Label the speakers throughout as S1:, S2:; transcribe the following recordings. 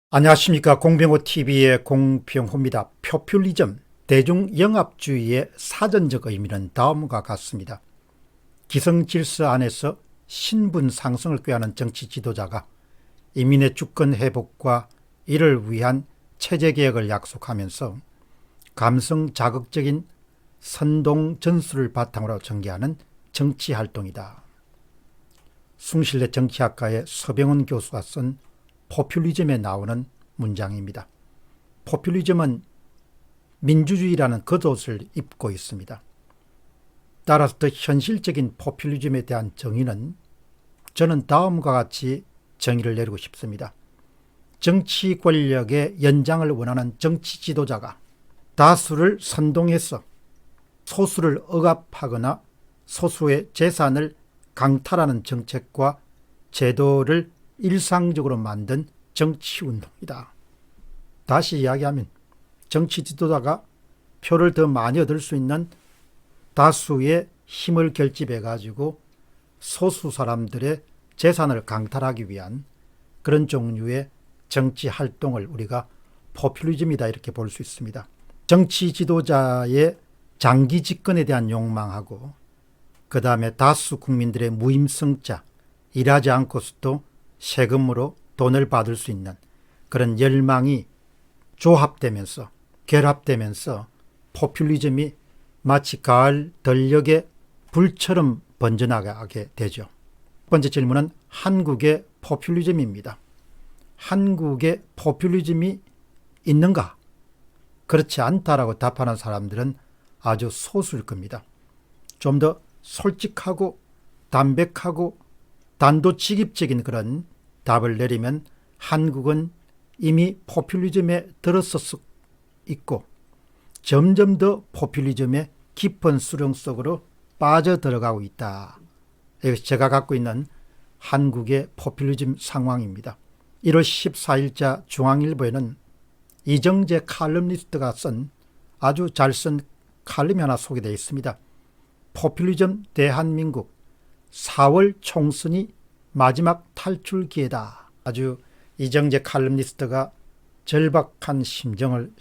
S1: 안녕하십니까. 공병호TV의 공병호입니다. 포퓰리즘, 대중영합주의의 사전적 의미는 다음과 같습니다. 기성질서 안에서 신분 상승을 꾀하는 정치 지도자가 인민의 주권 회복과 이를 위한 체제개혁을 약속하면서 감성 자극적인 선동 전술을 바탕으로 전개하는 정치활동이다. 숭실대 정치학과의 서병훈 교수가 쓴 포퓰리즘에 나오는 문장입니다. 포퓰리즘은 민주주의라는 겉옷을 입고 있습니다. 따라서 더 현실적인 포퓰리즘에 대한 정의는 저는 다음과 같이 정의를 내리고 싶습니다. 정치 권력의 연장을 원하는 정치 지도자가 다수를 선동해서 소수를 억압하거나 소수의 재산을 강탈하는 정책과 제도를 일상적으로 만든 정치운동이다. 다시 이야기하면 정치 지도자가 표를 더 많이 얻을 수 있는 다수의 힘을 결집해 가지고 소수 사람들의 재산을 강탈하기 위한 그런 종류의 정치 활동을 우리가 포퓰리즘이다 이렇게 볼 수 있습니다. 정치 지도자의 장기 집권에 대한 욕망하고 그 다음에 다수 국민들의 무임승자, 일하지 않고서도 세금으로 돈을 받을 수 있는 그런 열망이 조합되면서 결합되면서 포퓰리즘이 마치 가을 덜녘의 불처럼 번져나가게 되죠. 첫 번째 질문은 한국의 포퓰리즘입니다. 한국의 포퓰리즘이 있는가? 그렇지 않다라고 답하는 사람들은 아주 소수일 겁니다. 좀 더 솔직하고 담백하고 단도직입적인 그런 답을 내리면 한국은 이미 포퓰리즘에 들어서 있고 점점 더 포퓰리즘의 깊은 수렁 속으로 빠져들어가고 있다. 이것이 제가 갖고 있는 한국의 포퓰리즘 상황입니다. 1월 14일자 중앙일보에는 이정재 칼럼니스트가 쓴 아주 잘 쓴 칼럼이 하나 소개되어 있습니다. 포퓰리즘 대한민국 4월 총선이 마지막 탈출 기회다. 아주 이정재 칼럼니스트가 절박한 심정을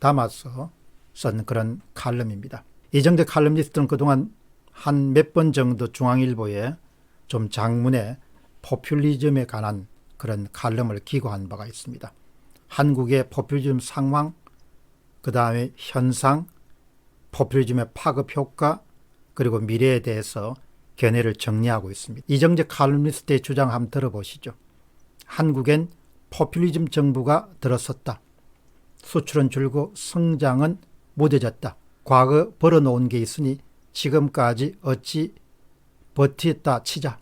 S1: 담아서 쓴 그런 칼럼입니다. 이정재 칼럼니스트는 그동안 한 몇 번 정도 중앙일보에 좀 장문에 포퓰리즘에 관한 그런 칼럼을 기고한 바가 있습니다. 한국의 포퓰리즘 상황, 그 다음에 현상, 포퓰리즘의 파급 효과, 그리고 미래에 대해서 견해를 정리하고 있습니다. 이정재 칼럼니스트의 주장 한번 들어보시죠. 한국엔 포퓰리즘 정부가 들어섰다. 수출은 줄고 성장은 무뎌졌다. 과거 벌어놓은 게 있으니 지금까지 어찌 버티었다 치자.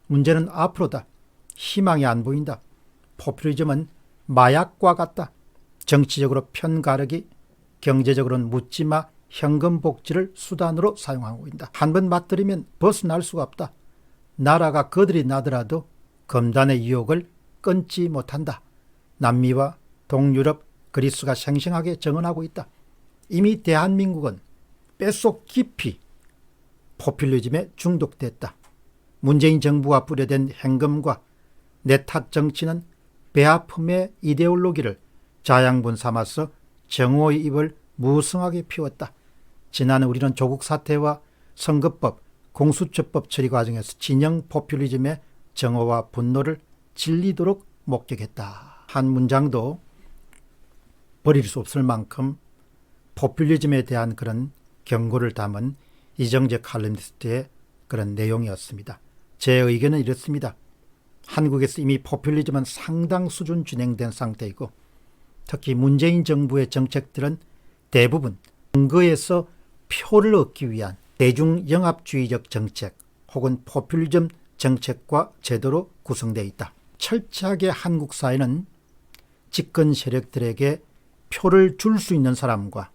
S1: 문제는 앞으로다. 희망이 안 보인다. 포퓰리즘은 마약과 같다. 정치적으로 편가르기, 경제적으로는 묻지마 현금 복지를 수단으로 사용하고 있다. 한번 맛들이면 벗어날 수가 없다. 나라가 거들이 나더라도 검단의 유혹을 끊지 못한다. 남미와 동유럽, 그리스가 생생하게 증언하고 있다. 이미 대한민국은 뼛속 깊이 포퓰리즘에 중독됐다. 문재인 정부가 뿌려댄 현금과 내탓 정치는 배아픔의 이데올로기를 자양분 삼아서 정오의 입을 무성하게 피웠다. 지난해 우리는 조국 사태와 선거법, 공수처법 처리 과정에서 진영 포퓰리즘의 정오와 분노를 질리도록 목격했다. 한 문장도 버릴 수 없을 만큼 포퓰리즘에 대한 그런 경고를 담은 이정재 칼럼니스트의 그런 내용이었습니다. 제 의견은 이렇습니다. 한국에서 이미 포퓰리즘은 상당 수준 진행된 상태이고 특히 문재인 정부의 정책들은 대부분 선거에서 표를 얻기 위한 대중영합주의적 정책 혹은 포퓰리즘 정책과 제도로 구성되어 있다. 철저하게 한국 사회는 집권 세력들에게 표를 줄 수 있는 사람과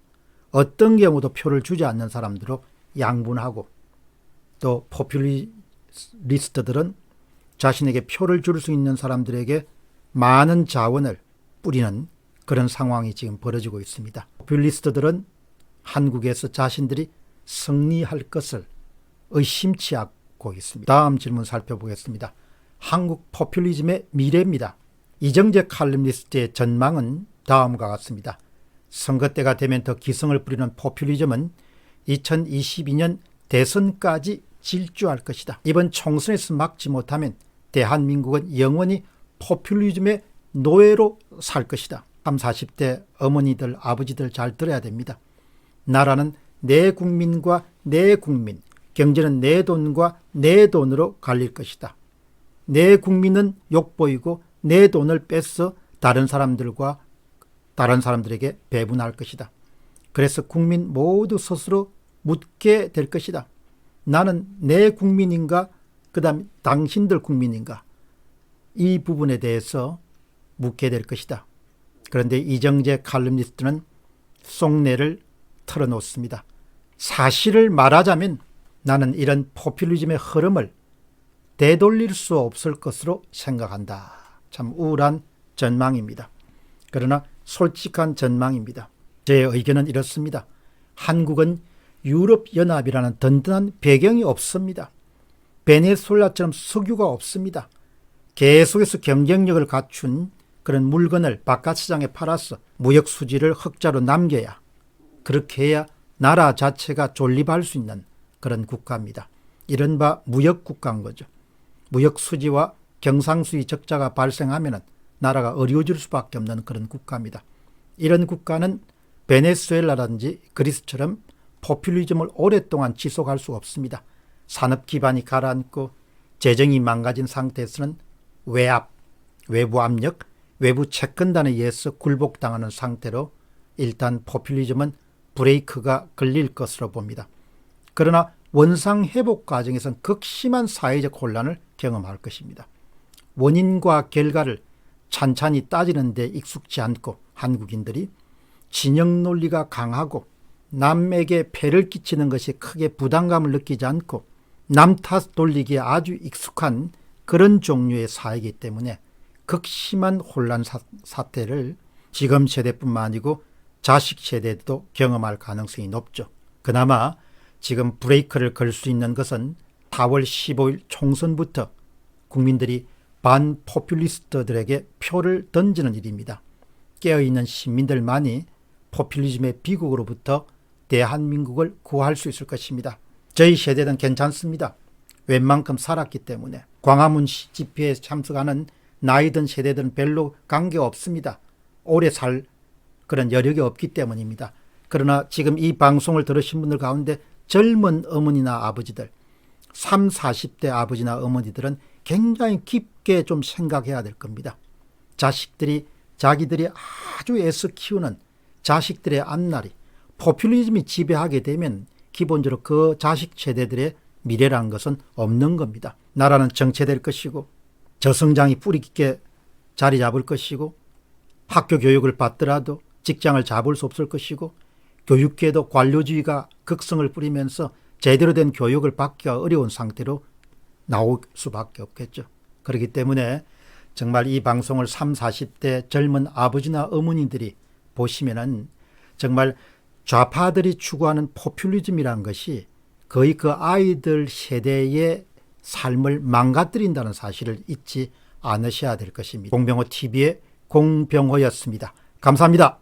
S1: 어떤 경우도 표를 주지 않는 사람들로 양분하고 또 포퓰리스트들은 자신에게 표를 줄 수 있는 사람들에게 많은 자원을 뿌리는 그런 상황이 지금 벌어지고 있습니다. 포퓰리스트들은 한국에서 자신들이 승리할 것을 의심치 않고 있습니다. 다음 질문 살펴보겠습니다. 한국 포퓰리즘의 미래입니다. 이정재 칼럼니스트의 전망은 다음과 같습니다. 선거 때가 되면 더 기승을 부리는 포퓰리즘은 2022년 대선까지 질주할 것이다. 이번 총선에서 막지 못하면 대한민국은 영원히 포퓰리즘의 노예로 살 것이다. 30, 40대 어머니들, 아버지들 잘 들어야 됩니다. 나라는 내 국민과 내 국민, 경제는 내 돈과 내 돈으로 갈릴 것이다. 내 국민은 욕보이고 내 돈을 뺏어 다른 사람들에게 배분할 것이다. 그래서 국민 모두 스스로 묻게 될 것이다. 나는 내 국민인가? 그 다음 당신들 국민인가? 이 부분에 대해서 묻게 될 것이다. 그런데 이정재 칼럼니스트는 속내를 털어놓습니다. 사실을 말하자면 나는 이런 포퓰리즘의 흐름을 되돌릴 수 없을 것으로 생각한다. 참 우울한 전망입니다. 그러나 솔직한 전망입니다. 제 의견은 이렇습니다. 한국은 유럽연합이라는 든든한 배경이 없습니다. 베네수엘라처럼 석유가 없습니다. 계속해서 경쟁력을 갖춘 그런 물건을 바깥시장에 팔아서 무역 수지를 흑자로 남겨야, 그렇게 해야 나라 자체가 존립할 수 있는 그런 국가입니다. 이른바 무역국가인 거죠. 무역 수지와 경상수지 적자가 발생하면 나라가 어려워질 수밖에 없는 그런 국가입니다. 이런 국가는 베네수엘라라든지 그리스처럼 포퓰리즘을 오랫동안 지속할 수 없습니다. 산업 기반이 가라앉고 재정이 망가진 상태에서는 외압, 외부 압력, 외부 채권단에 의해서 굴복당하는 상태로 일단 포퓰리즘은 브레이크가 걸릴 것으로 봅니다. 그러나 원상회복 과정에서는 극심한 사회적 혼란을 경험할 것입니다. 원인과 결과를 찬찬히 따지는 데 익숙지 않고 한국인들이 진영 논리가 강하고 남에게 폐를 끼치는 것이 크게 부담감을 느끼지 않고 남 탓 돌리기에 아주 익숙한 그런 종류의 사회이기 때문에 극심한 혼란 사태를 지금 세대뿐만 아니고 자식 세대도 경험할 가능성이 높죠. 그나마 지금 브레이크를 걸 수 있는 것은 4월 15일 총선부터 국민들이 반포퓰리스트들에게 표를 던지는 일입니다. 깨어있는 시민들만이 포퓰리즘의 비극으로부터 대한민국을 구할 수 있을 것입니다. 저희 세대는 괜찮습니다. 웬만큼 살았기 때문에. 광화문 집회에 참석하는 나이 든 세대들은 별로 관계없습니다. 오래 살 그런 여력이 없기 때문입니다. 그러나 지금 이 방송을 들으신 분들 가운데 젊은 어머니나 아버지들, 30, 40대 아버지나 어머니들은 굉장히 깊게 좀 생각해야 될 겁니다. 자식들이 자기들이 아주 애써 키우는 자식들의 앞날이 포퓰리즘이 지배하게 되면 기본적으로 그 자식 세대들의 미래라는 것은 없는 겁니다. 나라는 정체될 것이고 저성장이 뿌리 깊게 자리 잡을 것이고 학교 교육을 받더라도 직장을 잡을 수 없을 것이고 교육계도 관료주의가 극성을 뿌리면서 제대로 된 교육을 받기가 어려운 상태로 나올 수밖에 없겠죠. 그렇기 때문에 정말 이 방송을 30, 40대 젊은 아버지나 어머니들이 보시면은 정말 좌파들이 추구하는 포퓰리즘이라는 것이 거의 그 아이들 세대의 삶을 망가뜨린다는 사실을 잊지 않으셔야 될 것입니다. 공병호 TV의 공병호였습니다. 감사합니다.